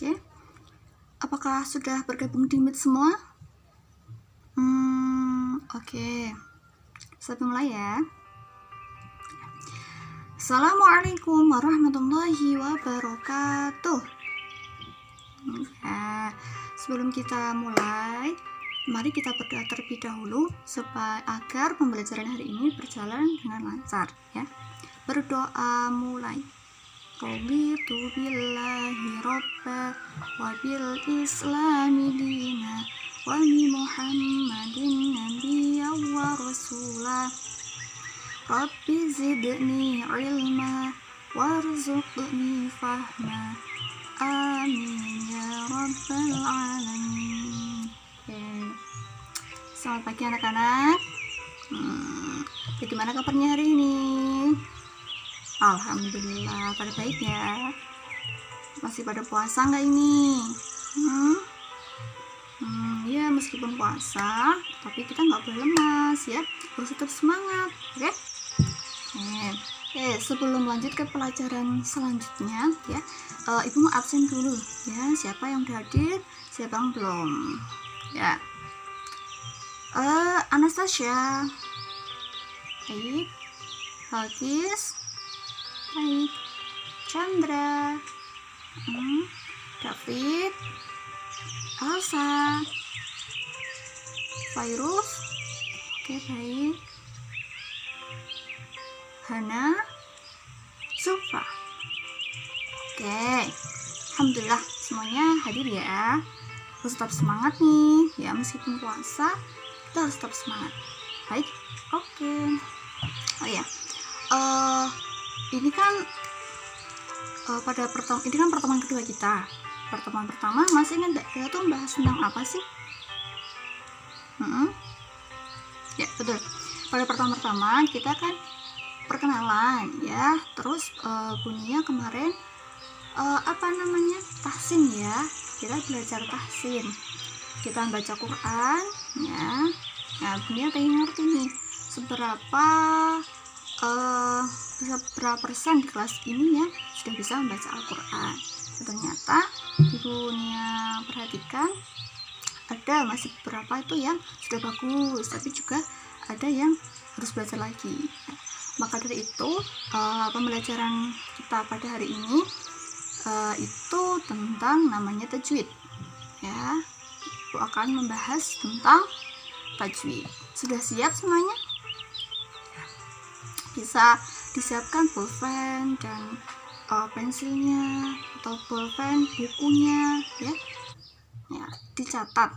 Oke, apakah sudah bergabung di Meet semua? Oke, saya mulai ya. Assalamualaikum warahmatullahi wabarakatuh. Ya, sebelum kita mulai, mari kita berdoa terlebih dahulu supaya agar pembelajaran hari ini berjalan dengan lancar ya. Berdoa mulai. Raditu billahi robba wa bil islami dina wa bi muhammadin nabiyya wa rasula. Rabbi zidni ilma warzuqni fahma. Amin ya rabbal alamin. Selamat pagi anak-anak. Bagaimana kabarnya hari ini? Alhamdulillah pada baik ya. Masih pada puasa nggak ini? Ya meskipun puasa, tapi kita nggak boleh lemas ya. Harus tetap semangat, oke? Sebelum lanjut ke pelajaran selanjutnya ya, ibu mau absen dulu ya. Siapa yang udah hadir, siapa yang belum? Ya. Anastasia, baik. Hafiz, baik. Chandra, David, Elsa, Virus, oke baik. Hana, Zulfa, oke. Alhamdulillah semuanya hadir ya. Harus tetap semangat nih ya, meskipun puasa kita harus tetap semangat. Baik, oke. Oh ya, ini kan ini kan pertemuan kedua kita. Pertemuan pertama masih ingat gak kita tuh bahas tentang apa sih? Ya betul. Pada pertemuan pertama kita kan perkenalan ya. Terus bunyinya kemarin tahsin ya. Kita belajar tahsin. Kita baca Quran ya. Nah bunyinya pengen ngerti nih seberapa persen di kelas ini ya sudah bisa membaca Al-Quran. Ternyata ibu Nia perhatikan ada masih beberapa itu yang sudah bagus, tapi juga ada yang harus belajar lagi. Maka dari itu pembelajaran kita pada hari ini itu tentang namanya tajwid ya. Ibu akan membahas tentang tajwid. Sudah siap semuanya? Bisa disiapkan pulpen dan pensilnya atau pulpen bukunya ya. Ya, dicatat.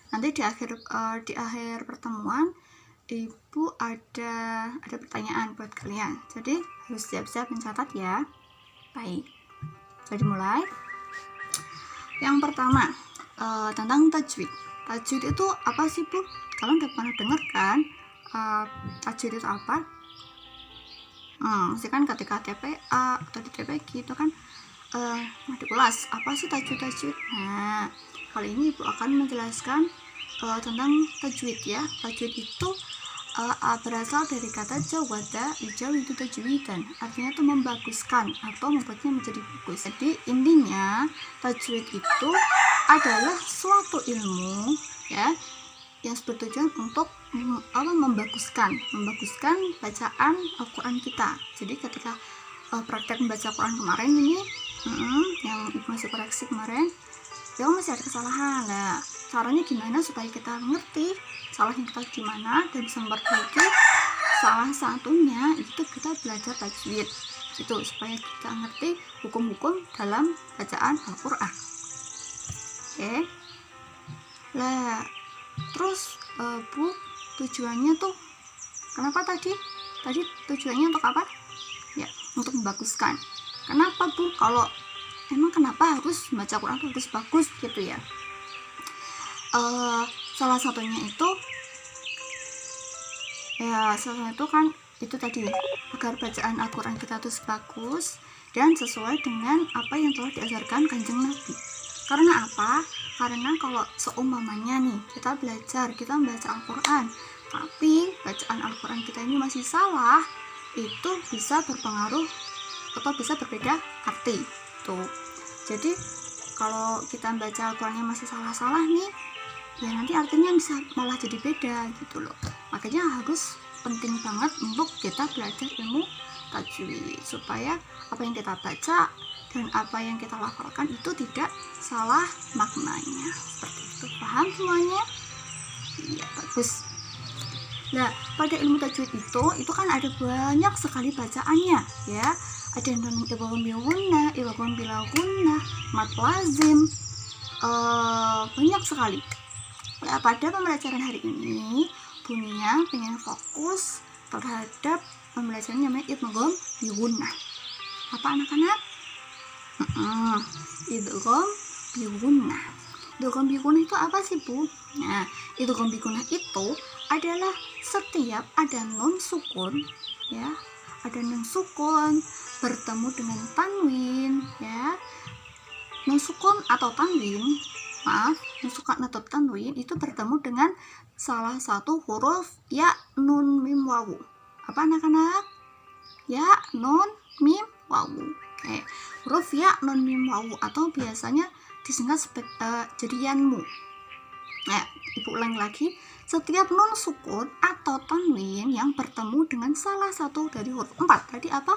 Nanti di akhir pertemuan ibu ada pertanyaan buat kalian. Jadi harus siap-siap mencatat ya. Baik. Jadi mulai. Yang pertama tentang tajwid. Tajwid itu apa sih Bu? Kalian udah pernah dengar kan? Tajwid itu apa? Masih kan ketika TPA atau di TPG itu kan dikulas apa sih tajwid. Nah kali ini ibu akan menjelaskan tentang tajwid ya. Tajwid itu berasal dari kata jawada, hijau itu tajwidan, artinya itu membaguskan atau membuatnya menjadi bagus. Jadi intinya tajwid itu adalah suatu ilmu ya yang bertujuan untuk membaguskan bacaan Al-Quran kita. Jadi ketika praktek membaca Al-Quran kemarin ini yang ibu masih koreksi kemarin ya masih ada kesalahan lah. Caranya gimana supaya kita ngerti salahnya kita gimana dan bisa memperbaiki. Salah satunya itu kita belajar tajwid itu supaya kita ngerti hukum-hukum dalam bacaan Al-Quran. Oke lah. Terus Bu, tujuannya tuh kenapa tadi tujuannya untuk apa? Ya, untuk membaguskan. Kenapa Bu? Kenapa harus membaca Quran harus bagus gitu ya? Salah satunya itu kan itu tadi agar bacaan Al-Quran kita terus bagus dan sesuai dengan apa yang telah diajarkan Kanjeng Nabi. Karena apa? Karena kalau seumpamanya nih kita membaca Al-Quran tapi bacaan Al-Quran kita ini masih salah, itu bisa berpengaruh atau bisa berbeda arti tuh. Jadi kalau kita baca Al-Qurannya masih salah-salah nih, ya nanti artinya bisa malah jadi beda gitu loh. Makanya harus penting banget untuk kita belajar ilmu tajwid supaya apa yang kita baca dan apa yang kita lafalkan itu tidak salah maknanya. Seperti itu, paham semuanya? Iya, bagus. Nah, pada ilmu tajwid itu kan ada banyak sekali bacaannya ya. Ada yang namanya idgham bil gunnah, idgham bila gunnah, mad lazim, banyak sekali. Nah, pada pembelajaran hari ini Bunia pengen fokus terhadap pembelajaran namanya idgham bil gunnah. Apa anak-anak? Idgham bil gunnah. Idgham bil gunnah itu apa sih, Bu? Nah, idgham bil gunnah itu adalah setiap ada nun sukun ya, ada nun sukun bertemu dengan tanwin ya. Nun sukun atau tanwin, nun sukun atau tanwin itu bertemu dengan salah satu huruf ya, nun, mim, wawu. Apa anak-anak? Ya, nun, mim, wawu. Oke. Huruf ya, nun, mim, wawu atau biasanya disingkat jadi yanmu. Nah, Ibu ulang lagi. Setiap nun sukun atau tanwin yang bertemu dengan salah satu dari huruf 4 tadi apa?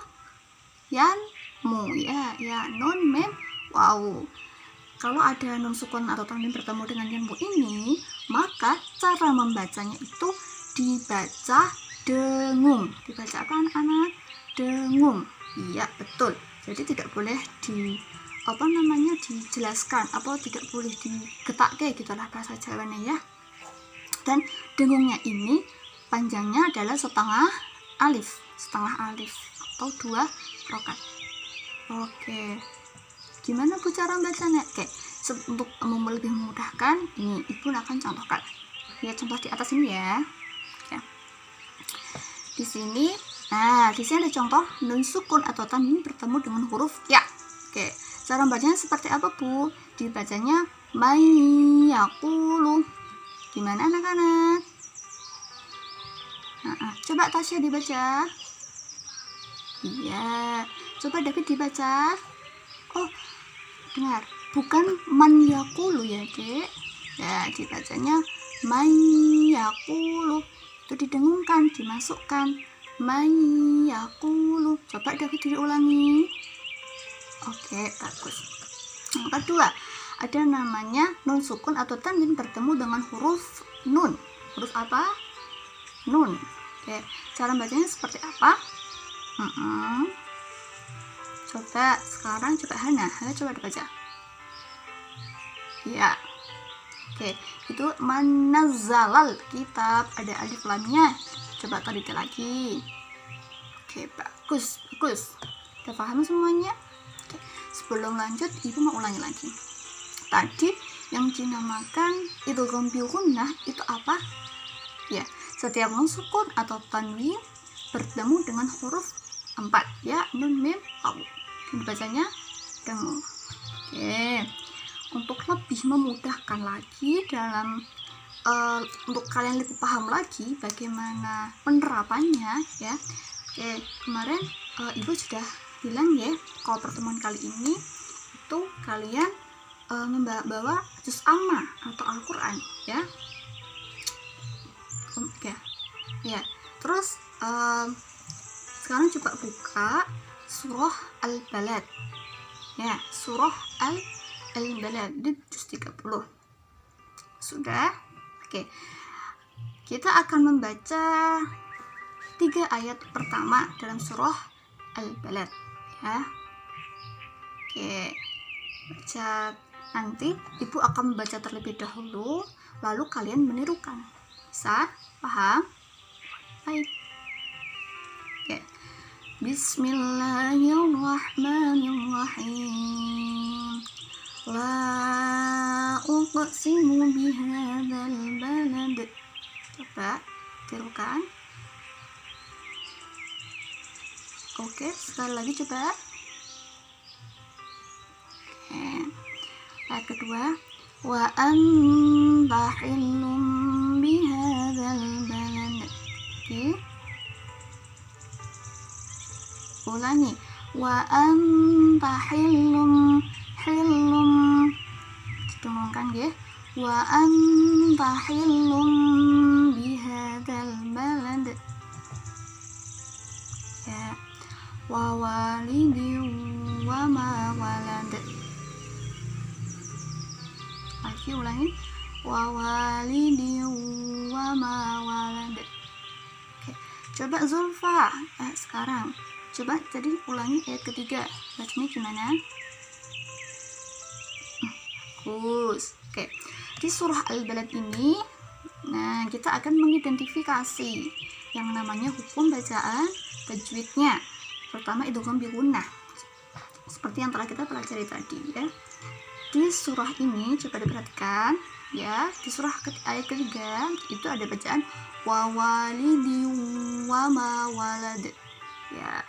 Yanmu ya, ya nun, mim, wawu. Kalau ada nun sukun atau tanwin bertemu dengan yanmu ini, maka cara membacanya itu dibaca dengung. Dibaca apa anak-anak? Dengung. Iya, betul. Jadi tidak boleh dijelaskan atau tidak boleh digetakke gitulah bahasa Jawanya ya. Dan dengungnya ini panjangnya adalah setengah alif atau 2 rokat. Oke, gimana Bu cara bacanya? Oke, untuk lebih memudahkan ini Ibu akan contohkan. Lihat contoh di atas ini ya. Oke. Di sini ada contoh nun sukun atau tanwin bertemu dengan huruf ya. Oke, cara bacanya seperti apa Bu? Dibacanya mayyaqulu. Gimana anak-anak? Coba Tasya dibaca. Iya, coba David dibaca. Oh, dengar, bukan man yaqulu ya Dek. Ya, dibacanya man yaqulu. Itu didengungkan, dimasukkan man yaqulu. Coba David diulangi. Oke, bagus. Yang kedua, ada namanya nun sukun atau tanwin bertemu dengan huruf nun. Huruf apa? Nun. Oke, cara bacanya seperti apa? Coba sekarang Hana coba dibaca. Ya. Oke, itu manazzalal kitab, ada alif lamnya. Coba teliti lagi. Oke, bagus. Udah paham semuanya? Oke, sebelum lanjut Ibu mau ulangi lagi. Tadi yang dinamakan idgham bil gunnah itu apa? Ya, setiap nun sukun atau tanwin bertemu dengan huruf 4 ya, nun, mim, wawu. Dibacanya dengung. Oke, untuk lebih memudahkan lagi dalam untuk kalian lebih paham lagi bagaimana penerapannya ya. Oke, kemarin Ibu sudah bilang ya, kalau pertemuan kali ini itu kalian membawa juz amma atau Al-Quran ya. Oke. Ya, terus sekarang coba buka surah Al-Balad ya, surah Al-Balad di juz 30. Sudah? Oke, kita akan membaca 3 ayat pertama dalam surah Al-Balad ya. Oke, baca. Nanti Ibu akan membaca terlebih dahulu, lalu kalian menirukan. Bisa? Paham? Baik. Oke. Bismillahirrahmanirrahim. La uqsimu bihadzal balad. Coba tirukan. Oke, sekali lagi coba. Oke. Ayat kedua, wa anta hillum bihadzal balad. Oke. Ulangi. Wa anta hillum wa anta hillum bihadzal balad, ya, wa walidin wa ma walad. Lagi ulangi, wa walidin wa ma walad. Oke, coba Zulfa, sekarang coba tadi ulangi ayat ketiga, bacanya gimana? Bagus. Oke, di surah Al-Balad ini, nah kita akan mengidentifikasi yang namanya hukum bacaan tajwidnya, terutama idgham bi gunnah, seperti yang telah kita pelajari tadi ya. Di surah ini coba diperhatikan ya, di surah ayat ketiga itu ada bacaan wa walidi wa ma walad ya.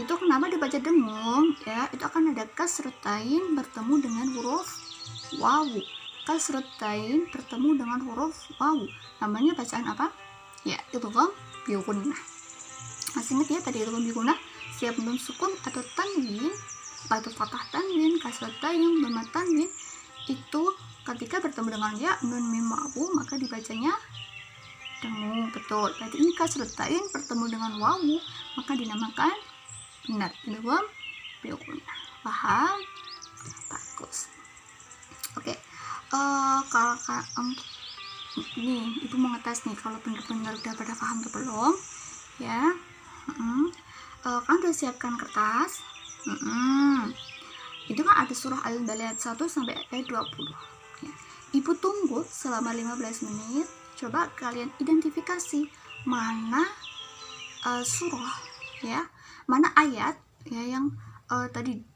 Itu kenapa dibaca dengung ya, itu akan ada kasratain bertemu dengan huruf wawu, kasratain bertemu dengan huruf wawu, namanya bacaan apa ya, idgham bi gunnah. Masih ingat ya tadi idgham bi gunnah, siap nun sukun atau tanwin atau fathah tanwin, kasratain, dhamma tanwin, itu ketika bertemu dengan ya, nun, mim, wawu maka dibacanya dengung, betul. Berarti ini kasratain bertemu dengan wawu maka dinamakan benar idgham bi gunnah. Paham? Bagus. Oke, kalau nih ibu mau ngetes nih kalau benar-benar udah pada paham atau belum ya. Kan udah siapkan kertas. Itu kan ada surah Al-Balad 1 sampai ayat 20 ya. Ibu tunggu selama 15 menit, coba kalian identifikasi mana surah ya, mana ayat ya yang tadi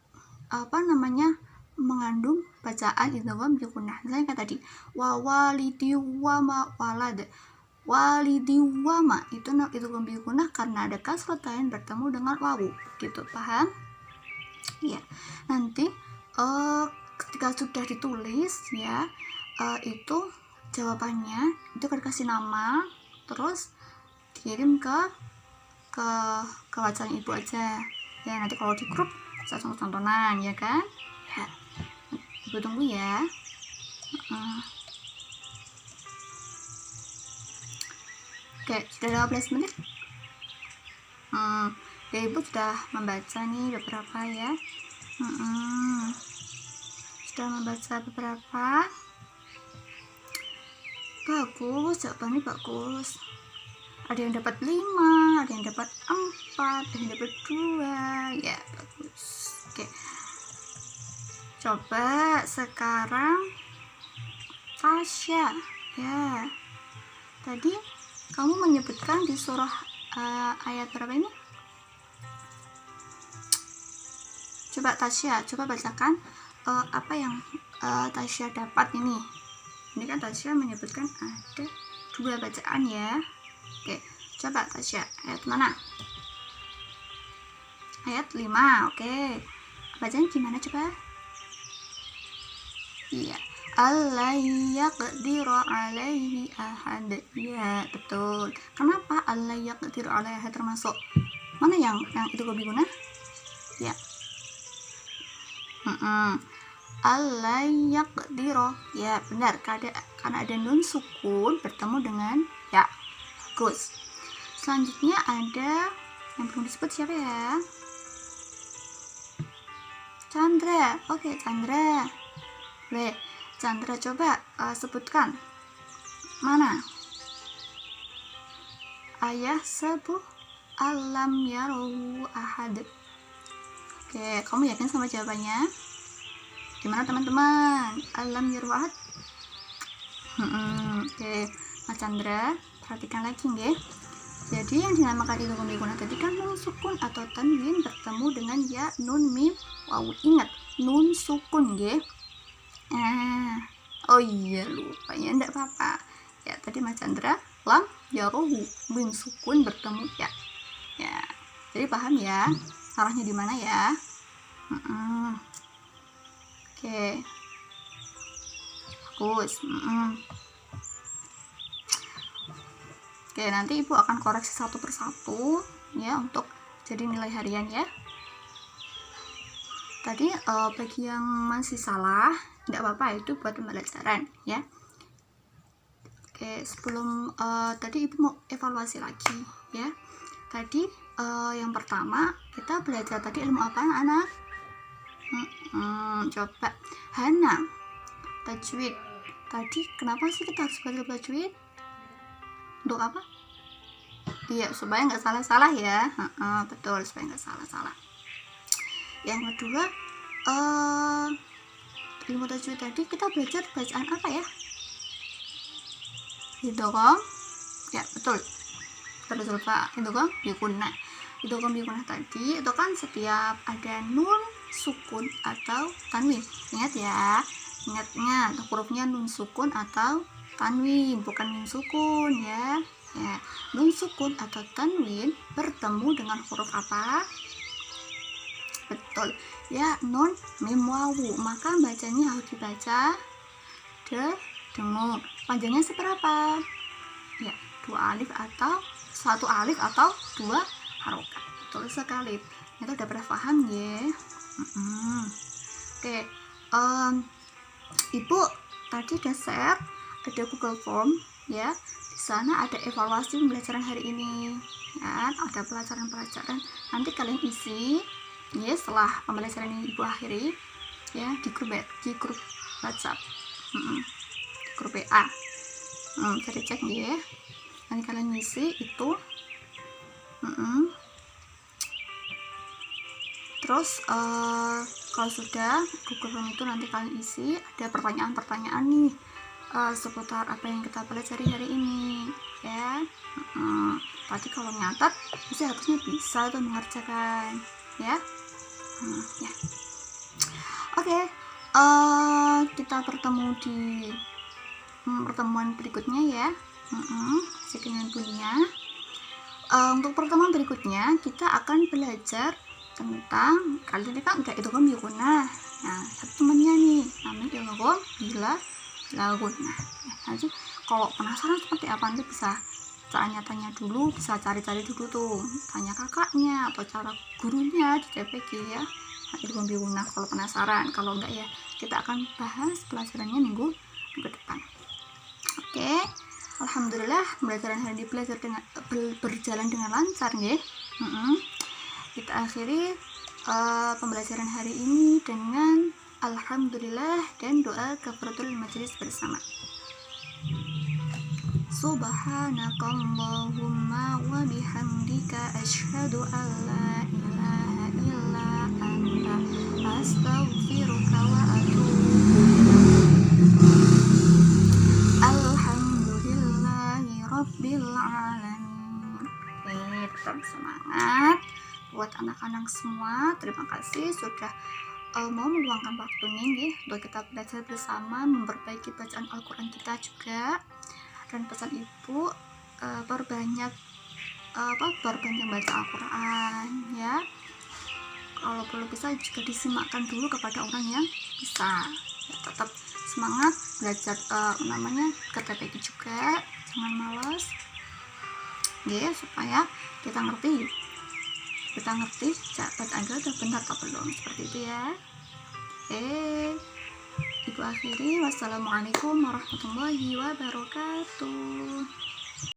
mengandung bacaan idgham bi gunnah. Misalnya kayak tadi wa walidi wa ma walad, walidi wa ma itu idgham bi gunnah karena ada kasratain bertemu dengan wawu gitu, paham ya. Nanti ketika sudah ditulis ya, itu jawabannya itu akan dikasih nama, terus kirim ke WhatsApp ibu aja ya. Nanti kalau di grup bisa tontonan ya kan ya. Ibu tunggu ya. Oke, sudah 15 menit. Ya, ibu sudah membaca nih beberapa ya. Sudah membaca beberapa. Bagus, jawabannya bagus. Ada yang dapat 5, ada yang dapat 4, ada yang dapat 2 ya, bagus. Oke, coba sekarang Tasya ya. Tadi kamu menyebutkan di surah ayat berapa ini? Coba Tasya, coba bacakan apa yang Tasya dapat ini. Ini kan Tasya menyebutkan ada 2 bacaan ya. Oke, coba Tasya, ayat mana? Ayat 5, oke. Bacaan gimana coba? Iya, alla yaqdiru alaihi ahad. Iya, betul. Kenapa alla yaqdiru alaihi ahad termasuk? Mana yang itu gue guna? Ya. Alla yaqdiru. Ya, benar. Karena ada nun sukun bertemu dengan ya. Bagus. Selanjutnya ada yang belum disebut siapa ya? Chandra. Oke, Chandra. Boleh. Chandra, coba sebutkan. Mana? Ayah sebuh alam yarohu ahad. Oke, kamu yakin sama jawabannya? Gimana teman-teman? Alam yarohu ahad? Oke, Mas Chandra, perhatikan lagi nggih. Jadi yang dinamakan idgham bi gunnah tadi kan nun sukun atau tanwin bertemu dengan ya, nun, mim, wawu. Ingat, nun sukun nggih. Oh iya lupa ya, enggak apa-apa. Ya, tadi Mas Chandra lam yarohu, mim sukun bertemu ya. Ya. Jadi paham ya arahnya di mana ya? Oke. Bagus. Oke, nanti ibu akan koreksi satu persatu ya untuk jadi nilai harian ya. tadi bagi yang masih salah tidak apa-apa, itu buat pembelajaran ya. Oke, sebelum tadi ibu mau evaluasi lagi ya. Tadi yang pertama kita belajar tadi ilmu apa anak? Coba Hana, tajwid. Tadi kenapa sih kita harus belajar tajwid? Untuk apa? Iya, supaya nggak salah-salah ya. Betul, supaya nggak salah-salah. Yang kedua, ilmu tajwid tadi kita belajar bacaan apa ya? Idgham. Ya, betul. Betul Pak. Idgham bigunah. Idgham bigunah tadi itu kan setiap ada nun sukun atau tanwin. Ingat ya. Ingat hurufnya nun sukun atau tanwin, bukan nun sukun ya. Ya, nun sukun atau tanwin bertemu dengan huruf apa? Betul ya, nun mim wawu, maka bacanya harus dibaca dengung. Panjangnya seberapa? Ya, 2 alif atau 1 alif atau 2 harokat. Betul sekali. Itu udah pernah paham ya. Oke, Ibu tadi udah share ada Google Form ya. Di sana ada evaluasi pembelajaran hari ini ya, ada pelajaran-pelajaran, nanti kalian isi ya setelah pembelajaran ini ibu akhiri ya di grup WhatsApp, di grup WA, jadi cek ya, nanti kalian isi itu. Terus kalau sudah Google Form itu nanti kalian isi ada pertanyaan-pertanyaan nih seputar apa yang kita pelajari hari ini ya. Tadi kalau nyatat bisa, harusnya bisa tuh mengerjakan ya. Ya. Oke, kita bertemu di pertemuan berikutnya ya. Dengan Bunia. Untuk pertemuan berikutnya kita akan belajar tentang, kali ini kan udah idgham bigunah. Nah, satu temennya nih namanya idgham bila lagunah. Nanti kalau penasaran seperti apa, nanti bisa tanya-tanya dulu, bisa cari-cari dulu tuh, tanya kakaknya atau cara gurunya di TPG ya. Idgham bigunah kalau penasaran. Kalau enggak ya kita akan bahas pelajarannya minggu depan. Oke, alhamdulillah pembelajaran hari ini berjalan dengan lancar ya. Kita akhiri pembelajaran hari ini dengan alhamdulillah dan doa kafaratul majelis bersama. Subhanakallahumma wa bihamdika asyhadu an la ilaha illa anta astaghfiruka wa atubu ilaik. Alhamdulillahi rabbil alamin. Tetap semangat buat anak-anak semua. Terima kasih sudah mau meluangkan waktunya ya untuk kita belajar bersama, memperbaiki bacaan Al-Quran kita juga. Dan pesan ibu perbanyak baca Al-Quran ya. Kalau perlu bisa juga disimakkan dulu kepada orang yang bisa ya. Tetap semangat belajar ke TPG juga, jangan malas ya, supaya kita ngerti bacaan kita udah benar atau belum, seperti itu ya. Ibu akhiri, wassalamualaikum warahmatullahi wabarakatuh.